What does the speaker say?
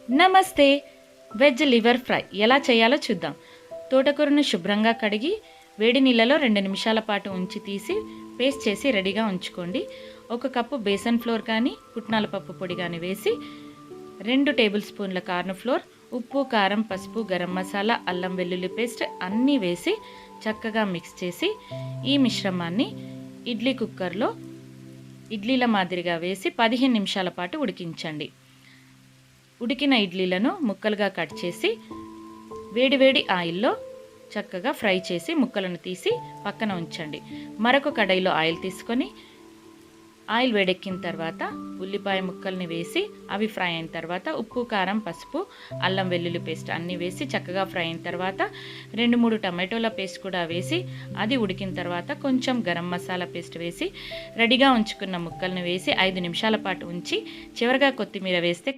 నమస్తే. Veg liver fry ఎలా చేయాలో చూద్దాం. తోటకూరను శుభ్రంగా కడిగి వేడి నీళ్ళలో 2 నిమిషాల పాటు ఉంచి తీసి పేస్ట్ చేసి రెడీగా ఉంచుకోండి. 1 కప్పు బేసన్ ఫ్లోర్ కానీ పుట్నాల పప్పు పొడి కానీ వేసి 2 టేబుల్ స్పూన్ల కార్న్ ఫ్లోర్, ఉప్పు, కారం, పసుపు, గరం మసాలా, అల్లం వెల్లుల్లి పేస్ట్ అన్నీ వేసి చక్కగా మిక్స్ చేసి ఈ మిశ్రమాన్ని ఇడ్లీ కుక్కర్లో ఇడ్లీల మాదిరిగా వేసి 15 నిమిషాల పాటు ఉడికించండి. ఉడికిన ఇడ్లీలను ముక్కలుగా కట్ చేసి వేడివేడి ఆయిల్లో చక్కగా ఫ్రై చేసి ముక్కలను తీసి పక్కన ఉంచండి. మరొక కడాయిలో ఆయిల్ తీసుకొని ఆయిల్ వేడెక్కిన తర్వాత ఉల్లిపాయ ముక్కల్ని వేసి అవి ఫ్రై అయిన తర్వాత ఉప్పు, కారం, పసుపు, అల్లం వెల్లుల్లి పేస్ట్ అన్నీ వేసి చక్కగా ఫ్రై అయిన తర్వాత 2-3 టమాటోల పేస్ట్ కూడా వేసి అది ఉడికిన తర్వాత కొంచెం గరం మసాలా పేస్ట్ వేసి రెడీగా ఉంచుకున్న ముక్కల్ని వేసి 5 నిమిషాల పాటు ఉంచి చివరగా కొత్తిమీర వేస్తే